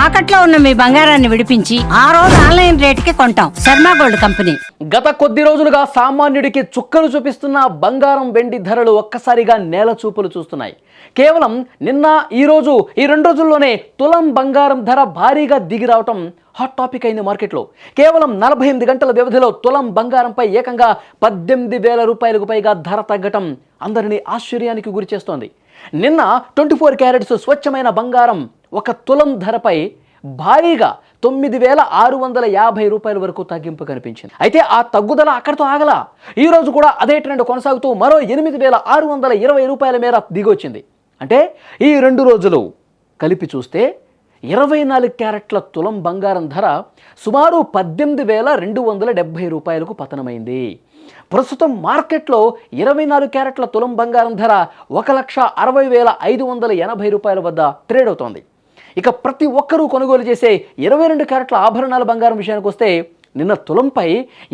తాకట్లో ఉన్న మీ బంగారాన్ని విడిపించి ఆ రోజు ఆన్లైన్ రేటుకి కొంటాం. Sharma gold company. గత కొద్ది రోజులుగా సామాన్యుడికి చుక్కలు చూపిస్తున్న బంగారం వెండి ధరలు ఒక్కసారిగా నేల చూపులు చూస్తున్నాయి. కేవలం నిన్న ఈరోజు ఈ 2 రోజుల్లోనే తులం బంగారం ధర భారీగా దిగి రావటం హాట్ టాపిక్ అయింది మార్కెట్లో. కేవలం 48 గంటల వ్యవధిలో తులం బంగారంపై ఏకంగా 18,000 రూపాయలకు పైగా ధర తగ్గటం అందరినీ ఆశ్చర్యానికి గురి చేస్తోంది. నిన్న 24 క్యారెట్స్ స్వచ్ఛమైన బంగారం ఒక తులం ధరపై భారీగా 9,650 రూపాయల వరకు తగ్గింపు కనిపించింది. అయితే ఆ తగ్గుదల అక్కడితో ఆగలా. ఈ రోజు కూడా అదే ట్రెండ్ కొనసాగుతూ మరో 8,620 రూపాయల మేర దిగొచ్చింది. అంటే ఈ 2 రోజులు కలిపి చూస్తే 24 క్యారెట్ల తులం బంగారం ధర సుమారు 18,270 రూపాయలకు పతనమైంది. ప్రస్తుతం మార్కెట్లో 24 క్యారెట్ల తులం బంగారం ధర 1,60,580 రూపాయల వద్ద ట్రేడ్ అవుతోంది. ఇక ప్రతి ఒక్కరూ కొనుగోలు చేసే 22 క్యారెట్ల ఆభరణాల బంగారం విషయానికి వస్తే నిన్న తులంపై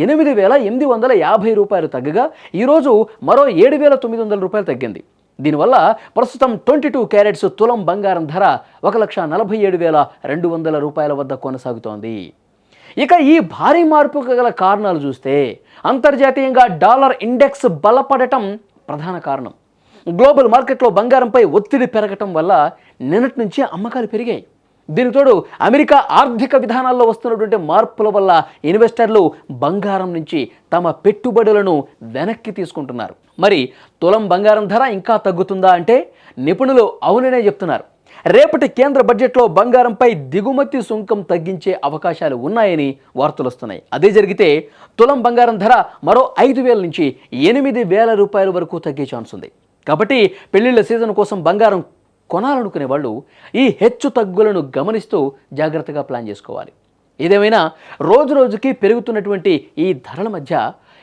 8,850 రూపాయలు తగ్గగా ఈరోజు మరో 7,900 రూపాయలు తగ్గింది. దీనివల్ల ప్రస్తుతం 22 క్యారెట్స్ తులం బంగారం ధర 1,47,200 రూపాయల వద్ద కొనసాగుతోంది. ఇక ఈ భారీ మార్పుకు గల కారణాలు చూస్తే అంతర్జాతీయంగా డాలర్ ఇండెక్స్ బలపడటం ప్రధాన కారణం. గ్లోబల్ మార్కెట్లో బంగారంపై ఒత్తిడి పెరగటం వల్ల నిన్నటి నుంచి అమ్మకాలు పెరిగాయి. దీనికి తోడు అమెరికా ఆర్థిక విధానాల్లో వస్తున్నటువంటి మార్పుల వల్ల ఇన్వెస్టర్లు బంగారం నుంచి తమ పెట్టుబడులను వెనక్కి తీసుకుంటున్నారు. మరి తులం బంగారం ధర ఇంకా తగ్గుతుందా అంటే నిపుణులు అవుననే చెప్తున్నారు. రేపటి కేంద్ర బడ్జెట్లో బంగారంపై దిగుమతి సుంకం తగ్గించే అవకాశాలు ఉన్నాయని వార్తలు వస్తున్నాయి. అదే జరిగితే తులం బంగారం ధర మరో 5,000 నుంచి 8,000 రూపాయల వరకు తగ్గే ఛాన్స్ ఉంది. కాబట్టి పెళ్లిళ్ల సీజన్ కోసం బంగారం కొనాలనుకునే వాళ్ళు ఈ హెచ్చు తగ్గులను గమనిస్తూ జాగ్రత్తగా ప్లాన్ చేసుకోవాలి. ఏదేమైనా రోజు రోజుకి పెరుగుతున్నటువంటి ఈ ధరల మధ్య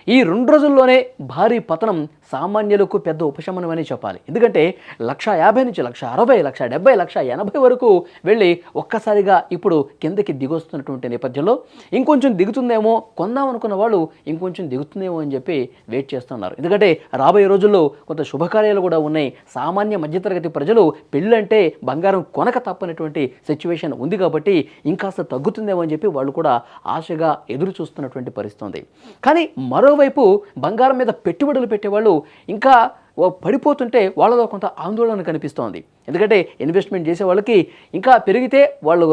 ఈ 2 రోజుల్లోనే భారీ పతనం సామాన్యులకు పెద్ద ఉపశమనం అని చెప్పాలి. ఎందుకంటే 1,50,000 నుంచి 1,60,000, 1,70,000, 1,80,000 వరకు వెళ్ళి ఒక్కసారిగా ఇప్పుడు కిందకి దిగొస్తున్నటువంటి నేపథ్యంలో ఇంకొంచెం దిగుతుందేమో, కొందాం అనుకున్న వాళ్ళు ఇంకొంచెం దిగుతుందేమో అని చెప్పి వెయిట్ చేస్తున్నారు. ఎందుకంటే రాబోయే రోజుల్లో కొంత శుభకార్యాలు కూడా ఉన్నాయి. సామాన్య మధ్యతరగతి ప్రజలు పెళ్ళంటే బంగారం కొనక తప్పనటువంటి సిచ్యువేషన్ ఉంది కాబట్టి ఇంకాస్త తగ్గుతుందేమో అని చెప్పి వాళ్ళు కూడా ఆశగా ఎదురు చూస్తున్నటువంటి పరిస్థితి ఉంది. కానీ మరోవైపు బంగారం మీద పెట్టుబడులు పెట్టేవాళ్ళు ఇంకా పడిపోతుంటే వాళ్ళలో కొంత ఆందోళన కనిపిస్తోంది. ఎందుకంటే ఇన్వెస్ట్మెంట్ చేసే వాళ్ళకి ఇంకా పెరిగితే వాళ్ళు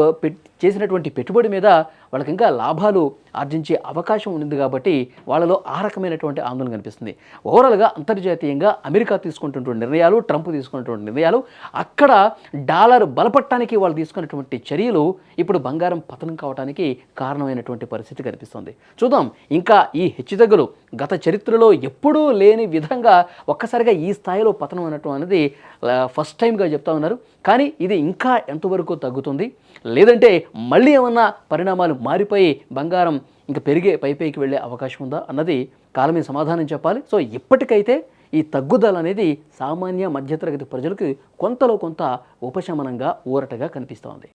చేసినటువంటి పెట్టుబడి మీద వాళ్ళకి ఇంకా లాభాలు ఆర్జించే అవకాశం ఉంది కాబట్టి వాళ్ళలో ఆ రకమైనటువంటి ఆందోళన కనిపిస్తుంది. ఓవరాల్గా అంతర్జాతీయంగా అమెరికా తీసుకుంటున్నటువంటి నిర్ణయాలు, ట్రంప్ తీసుకున్నటువంటి నిర్ణయాలు, అక్కడ డాలర్ బలపడటానికి వాళ్ళు తీసుకున్నటువంటి చర్యలు ఇప్పుడు బంగారం పతనం కావడానికి కారణమైనటువంటి పరిస్థితి కనిపిస్తుంది. చూద్దాం ఇంకా ఈ హెచ్చుతగ్గులు గత చరిత్రలో ఎప్పుడూ లేని విధంగా ఒక్కసారిగా ఈ స్థాయిలో పతనం అనటం అనేది ఫస్ట్ టైంగా చెప్తా ఉన్నారు. కానీ ఇది ఇంకా ఎంతవరకు తగ్గుతుంది, లేదంటే మళ్ళీ ఏమన్నా పరిణామాలు మారిపోయి బంగారం ఇంకా పెరిగే పైకి వెళ్ళే అవకాశం ఉందా అన్నది కాలమే సమాధానం చెప్పాలి. సో ఇప్పటికైతే ఈ తగ్గుదల అనేది సామాన్య మధ్యతరగతి ప్రజలకు కొంతలో కొంత ఉపశమనంగా ఊరటగా కనిపిస్తోంది.